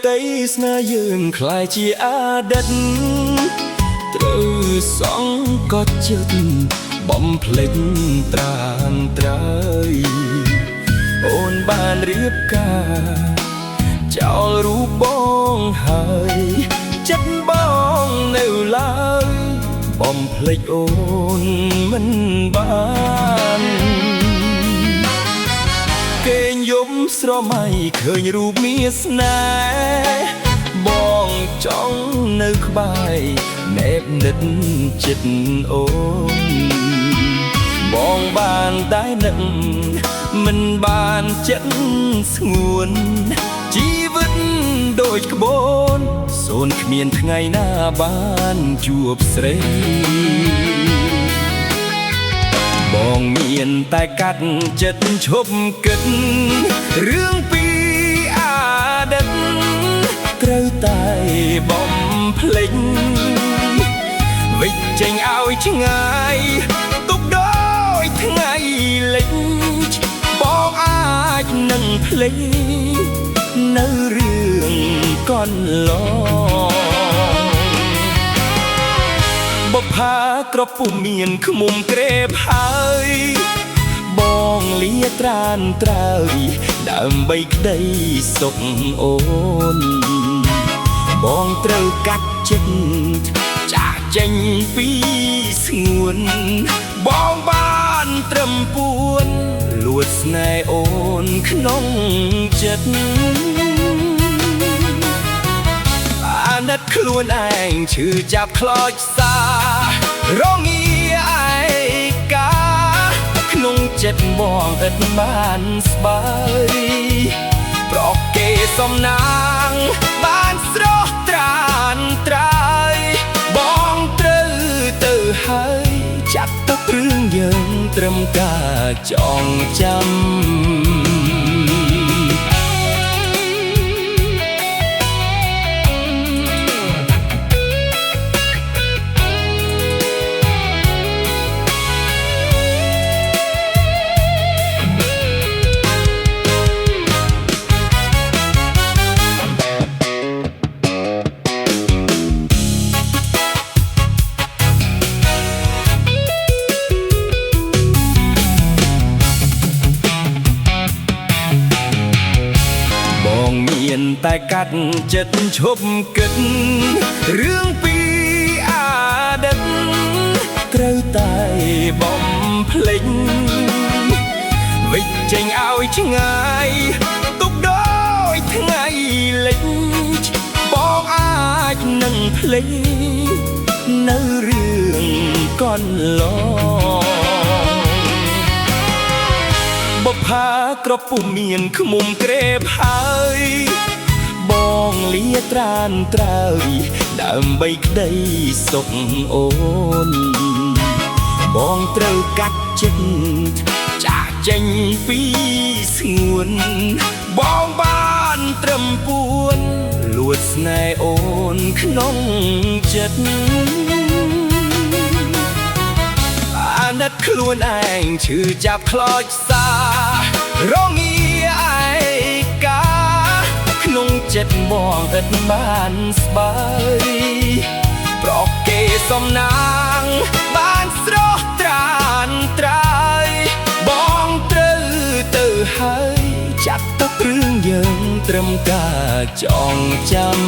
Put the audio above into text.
ក្តីស្នេហ៍យើងคล้ายជាអតីតត្រូវសងកត់ចិត្តបំភ្លេចត្រានត្រើយអូនបានរៀបការចោលរូបបងហើយចិត្តបងនៅឡើយបំភ្លេចអូនមិនបានគេងយំស្រមៃឃើញរូបមាសស្នេហ៍បងចង់នៅក្បែរណែបនិតចិត្តអូនបងបានតែនឹកមិនបានចិត្តស្ងួនជីវិតដូចក្បូនសូនគ្មានថ្ងៃណាបានជួបស្រីបងមានតែកាត់ចិត្តឈប់គិតរឿងពីអតីតត្រូវតែបំភ្លេចវិច្ចេញឲ្យឆ្ងាយទុកដោយថ្ងៃលិចបងអាចនឹងភ្លេចនៅរឿងកន្លងបផាក្រពុំមានឃ្មុំក្រេបហើយបងលាត្រានត្រើយដើម្បីក្តីសុខអូនបងត្រូវកាត់ចិត្តចាក់ចេញពីស្ងួនបងបានត្រឹមពួនលួចស្នេហ៍អូនក្នុងចិត្តអាណិតខ្លួនឯងឈឺចាប់ខ្លោចសារងាឯកាក្នុងចិត្តបងឥតបានស្បើយប្រកគេសំណាងបានស្រស់ត្រានត្រើយបងត្រូវទៅហើយចាត់ទុករឿងយើងត្រឹមការចងចាំតែកាត់ចិត្តឈប់គិតរឿងពីអតីតត្រូវតែបំភ្លេចវិច្ចេញឲ្យឆ្ងាយទុកដោយថ្ងៃលិចបងអាចនឹងភ្លេចនៅរឿងកន្លងបផាក្រពុំមានឃ្មុំក្រេបហើយបងលាត្រានត្រើយដើម្បីក្តីសុខអូនបងត្រូវកាត់ចិត្តចាក់ចេញពីស្ងួនបងបានត្រឹមពួនលួចស្នេហ៍អូនក្នុងចិត្តអាណិតខ្លួនឯងឈឺចាប់ខ្លោចសារងាឯកាក្នុងចិត្តបងឥតបានស្បើយប្រកគេសំណាងបានស្រស់ត្រានត្រើយបងត្រូវទៅហើយចាត់ទុករឿងយើងត្រឹមការចងចាំ